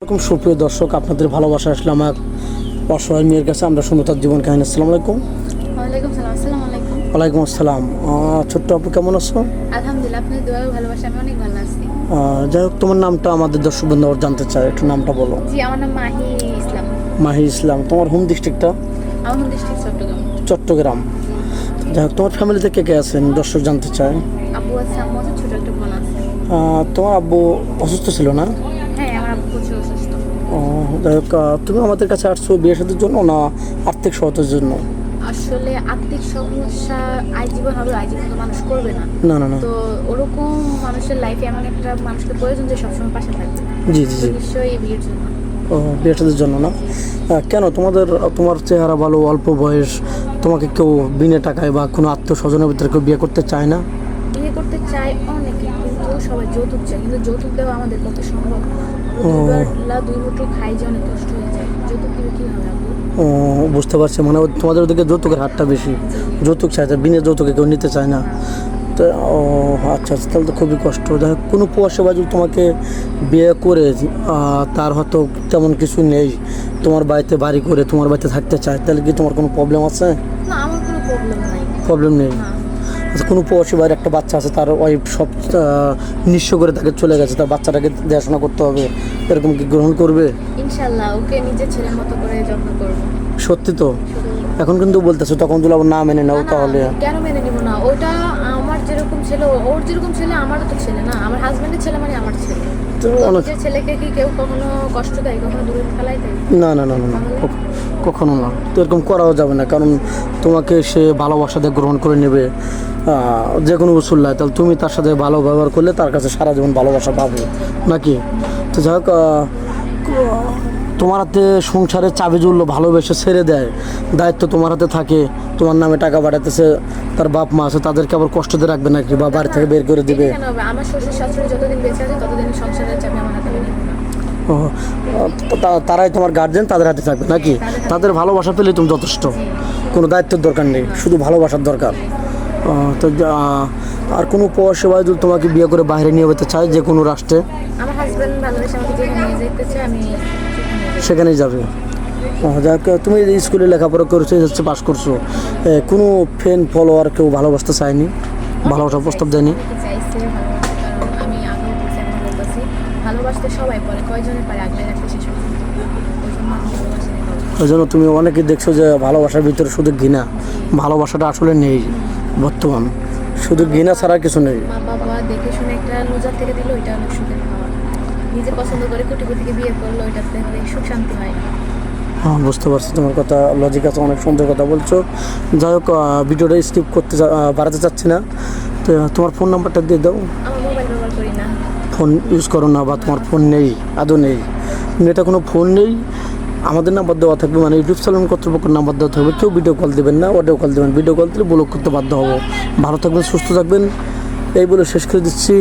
এরকম সুপ্রিয় দর্শক, আপনাদের ভালোবাসা আসলে আমার অসহায় মেয়ের কাছে আমরা শুনবো তার জীবন কাহিনী। আসসালামু আলাইকুম। ওয়ালাইকুম সালাম। আসসালামু আলাইকুম। ওয়ালাইকুম আসসালাম। ছোট্ট আপু, কেমন আছো? আলহামদুলিল্লাহ, আপনার দোয়া ও ভালোবাসা আমি অনেক ভালো আছি। যাই হোক, তোমার নামটা আমাদের দর্শক বন্ধু জানতে চায়, একটু নামটা বলো। জি, আমার নাম মাহি ইসলাম। মাহি ইসলাম। তোমার হোম ডিস্ট্রিক্টটা? আমার হোম ডিস্ট্রিক্ট চট্টগ্রাম। চট্টগ্রাম। যাই হোক, তোমার ফ্যামিলিতে কে কে আছেন দর্শক জানতে চায়। আব্বু আছে, আম্মু আছে, ছোট একটা বোন আছে। তোমার আব্বু অসুস্থ ছিল না? হ্যাঁ, আমার আব্বু প্রচুর অসুস্থ। যাই হোক, তুমি আমাদের কাছে আসছো বিয়ে শাদীর জন্য না আর্থিক সহায়তার জন্য? আসলে আর্থিক সমস্যা আজীবন হবে, আজীবন তো মানুষ করবে না। না না না। তো ওরকম মানুষের লাইফে এমন একটা মানুষকে প্রয়োজন যে সবসময় পাশে থাকবে। জি জি তো জি। নিশ্চয়ই এই বিয়ের জন্য। বিয়ে শাদীর জন্য না? কেন তোমার চেহারা ভালো, অল্প বয়স, তোমাকে কেউ বিনা টাকায় বা কোনো আত্মীয় স্বজনের ভিতরে কেউ বিয়ে করতে চায় না? বিয়ে করতে চায় অনেকে, কিন্তু সবাই যৌতুক চায়, কিন্তু যৌতুক দেওয়া আমাদের পক্ষে সম্ভব না। দুই মুঠো খাই যে অনেক কষ্ট হয়ে যায়, যৌতুক দিলে কি হবে আপু? বুঝতে পারছি, মানে তোমাদের ওদিকে যৌতুকের হারটা বেশি, যৌতুক চায়, বিনা যৌতুকে কেউ নিতে চায় না। তো আচ্ছা আচ্ছা, তাহলে তো খুবই কষ্ট। যাই হোক, কোনো প্রবাসী বাজু তোমাকে বিয়ে করে তার হয়তো তেমন কিছু নেই, তোমার বাড়িতে বাড়ি করে তোমার বাড়িতে থাকতে চায়, তাহলে কি তোমার কোনো প্রবলেম আছে? না, আমার কোনো প্রবলেম নাই। প্রবলেম নেই। না। আচ্ছা, কোনো প্রবাসী বাড়ির একটা বাচ্চা আছে, তার ওয়াইফ সব নিঃস্ব করে তাকে চলে গেছে, তার বাচ্চাটাকে দেখাশোনা করতে হবে, এরকম কি গ্রহণ করবে? ইনশাল্লাহ ওকে নিজের ছেলের মতো করে যত্ন করবো। সত্যি তো? এখন কিন্তু বলতেছো, তখন যদি আবার না মেনে নাও না, না, তাহলে? কেন মেনে নিব না? ওটা আমার যেরকম ছেলে, ওর যেরকম ছেলে আমারও তো ছেলে না। আমার হাজবেন্ডের ছেলে মানে আমার ছেলে। তো তো অনেক। নিজের ছেলেকে কি কেউ কখনো কষ্ট দেয়, কখনো দূরে ফেলাই দেয়? না না না না না, কখনো না। তো এরকম করাও যাবে না, কারণ তোমাকে সে ভালোবাসা দিয়ে গ্রহণ করে নেবে, যে কোনো উসুল্লায়, তাহলে তুমি তার সাথে ভালো ব্যবহার করলে তার কাছে সারা জীবন ভালোবাসা পাবে নাকি? তো যাই হোক, তোমার হাতে সংসারের চাবি জুড়লো, ভালোবেসে ছেড়ে দেয়, দায়িত্ব তোমার হাতে থাকে, তোমার নামে টাকা পাঠাতেছে, তার বাপ মা আছে, তাদেরকে আবার কষ্ট দিয়ে রাখবে নাকি, বা বাড়ি থেকে বের করে দিবে? এটা কেন হবে? আমার শ্বশুর শাশুড়ি যতদিন বেঁচে আছে ততদিন সংসারের চাবি আমার হাতে আমি নিব না। তারাই তোমার গার্জেন, তাদের হাতে থাকবে নাকি? তাদের ভালোবাসা পেলে তুমি যথেষ্ট, কোনো দায়িত্বের দরকার নেই, শুধু ভালোবাসার দরকার। তো আর কোনো প্রবাসী ভাই যদি তোমাকে বিয়ে করে বাইরে নিয়ে যেতে চায়, যে কোনো রাষ্ট্রে, আমার হাজবেন্ড বাংলাদেশে আমাকে যেখানে নিয়ে যেতে চায় আমি সেখানেই যাবে? যাক, তুমি এই স্কুলে লেখাপড়া করছো, হচ্ছে পাস করছো, কোনো ফ্রেন্ড ফলোয়ার কেউ ভালোবাসতে চায়নি, ভালোবাসার প্রস্তাব দেয়নি? চাইছে ভালোবাসতে, কারণ আমি আগেও বলছি, এখন বলতেছি, ভালোবাসতে সবাই পারে, কয়জনে পারে আগলে রাখতে শেষ করতে। ওই জন্য আমি ভালোবাসি না কাউকে। ওই জন্য তুমি অনেকেই দেখছো যে ভালোবাসার ভিতরে শুধু ঘৃণা, ভালোবাসাটা আসলে নেই বর্তমান, শুধু ঘৃণা ছাড়া কিছু নেই। মা বাবা দেখে শুনে একটা লুজার থেকে দিল, ওইটা অনেক সুখের খাওয়া। নিজে পছন্দ করে কোটিপতিকে বিয়ে করলো, ওইটাতে সুখ শান্তি হয় না। হ্যাঁ, বুঝতে পারছি তোমার কথা, লজিক আছে, অনেক সুন্দর কথা বলছো। যাই হোক, ভিডিওটা স্কিপ করতে বাড়াতে চাচ্ছি না। তো তোমার ফোন নাম্বারটা দিয়ে দাও। আমার মোবাইল ব্যবহার করি না। ফোন ইউজ করো না, বা তোমার ফোন নেই, আদৌ নেই? এটা কোনো ফোন নেই, আমাদের নাম্বার দেওয়া থাকবে, মানে ইউটিউব চ্যানেল কর্তৃপক্ষের নাম্বার দেওয়া থাকবে। কেউ ভিডিও কল দেবেন না, অডিও কল দেবেন, ভিডিও কল দিলে ব্লক করতে বাধ্য হবো। ভালো থাকবেন, সুস্থ থাকবেন, এই বলে শেষ করে দিচ্ছি।